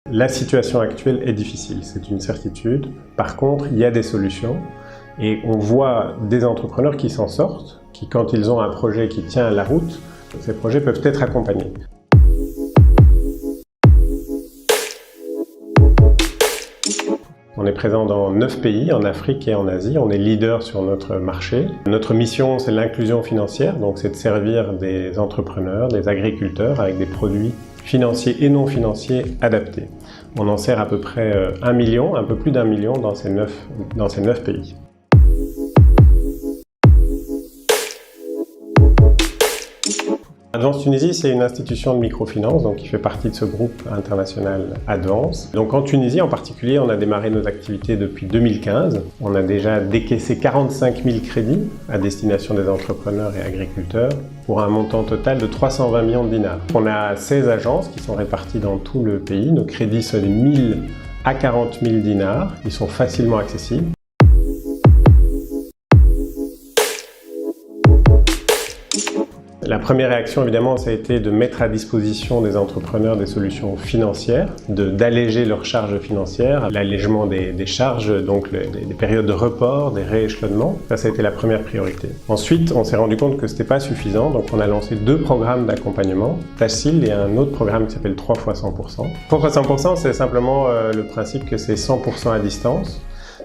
La situation actuelle est difficile, c'est une certitude. Par contre, il y a des solutions et on voit des entrepreneurs qui s'en sortent, qui quand ils ont un projet qui tient la route, ces projets peuvent être accompagnés. On est présent dans 9 pays, en Afrique et en Asie. On est leader sur notre marché. Notre mission, c'est l'inclusion financière, donc c'est de servir des entrepreneurs, des agriculteurs avec des produits financiers et non financiers adaptés. On en sert à peu près 1 million, un peu plus d'1 million dans ces 9 pays. Advance Tunisie, c'est une institution de microfinance, donc qui fait partie de ce groupe international Advance. Donc en Tunisie en particulier, on a démarré nos activités depuis 2015. On a déjà décaissé 45 000 crédits à destination des entrepreneurs et agriculteurs pour un montant total de 320 millions de dinars. On a 16 agences qui sont réparties dans tout le pays. Nos crédits sont de 1 000 à 40 000 dinars. Ils sont facilement accessibles. La première réaction, évidemment, ça a été de mettre à disposition des entrepreneurs des solutions financières, d'alléger leurs charges financières, l'allègement des charges, donc des périodes de report, des rééchelonnements. Ça a été la première priorité. Ensuite, on s'est rendu compte que ce n'était pas suffisant, donc on a lancé 2 programmes d'accompagnement, Tashil et un autre programme qui s'appelle 3 fois 100%. 3 fois 100%, c'est simplement le principe que c'est 100% à distance.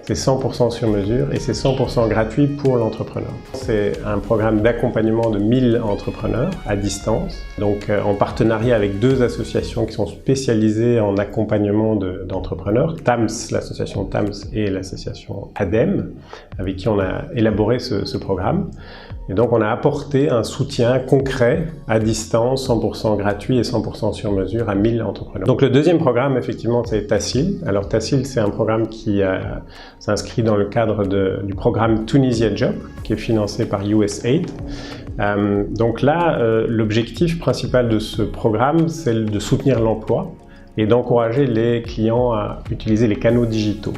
C'est 100% sur mesure et c'est 100% gratuit pour l'entrepreneur. C'est un programme d'accompagnement de 1000 entrepreneurs à distance, donc en partenariat avec 2 associations qui sont spécialisées en accompagnement d'entrepreneurs, TAMS, l'association TAMS et l'association ADEM, avec qui on a élaboré ce programme. Et donc on a apporté un soutien concret à distance, 100% gratuit et 100% sur mesure à 1000 entrepreneurs. Donc le deuxième programme, effectivement, c'est Tashil. Alors Tashil, c'est un programme qui s'inscrit dans le cadre du programme Tunisia Job, qui est financé par USAID. Donc là, l'objectif principal de ce programme, c'est de soutenir l'emploi et d'encourager les clients à utiliser les canaux digitaux.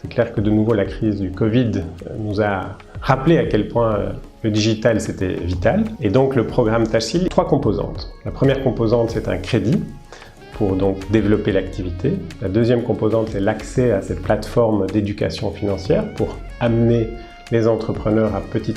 C'est clair que de nouveau, la crise du Covid nous a rappelé à quel point le digital, c'était vital. Et donc, le programme Tashil, 3 composantes. La première composante, c'est un crédit pour donc développer l'activité. La deuxième composante, c'est l'accès à cette plateforme d'éducation financière pour amener les entrepreneurs à petit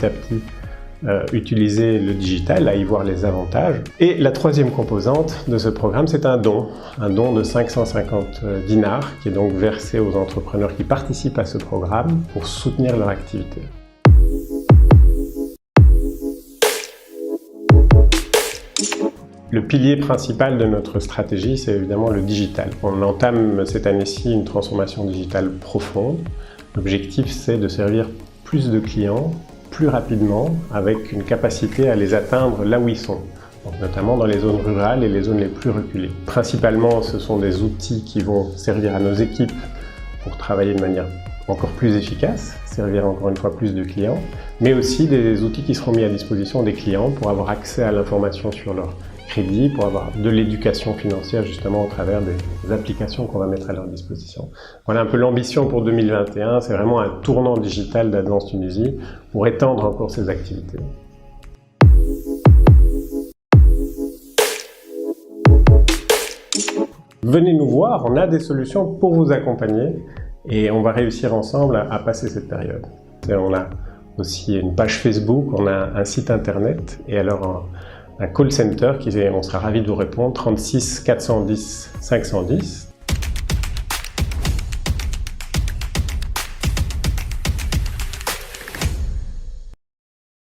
utiliser le digital, à y voir les avantages. Et la troisième composante de ce programme, c'est un don de 550 dinars qui est donc versé aux entrepreneurs qui participent à ce programme pour soutenir leur activité. Le pilier principal de notre stratégie, c'est évidemment le digital. On entame cette année-ci une transformation digitale profonde. L'objectif, c'est de servir plus de clients, plus rapidement, avec une capacité à les atteindre là où ils sont, donc notamment dans les zones rurales et les zones les plus reculées. Principalement, ce sont des outils qui vont servir à nos équipes pour travailler de manière encore plus efficace, servir encore une fois plus de clients, mais aussi des outils qui seront mis à disposition des clients pour avoir accès à l'information sur leur crédit, pour avoir de l'éducation financière justement au travers des applications qu'on va mettre à leur disposition. Voilà un peu l'ambition pour 2021, c'est vraiment un tournant digital d'Advance Tunisie pour étendre encore ces activités. Venez nous voir, on a des solutions pour vous accompagner et on va réussir ensemble à passer cette période. On a aussi une page Facebook, on a un site internet et alors un call center on sera ravis de vous répondre, 36 410 510.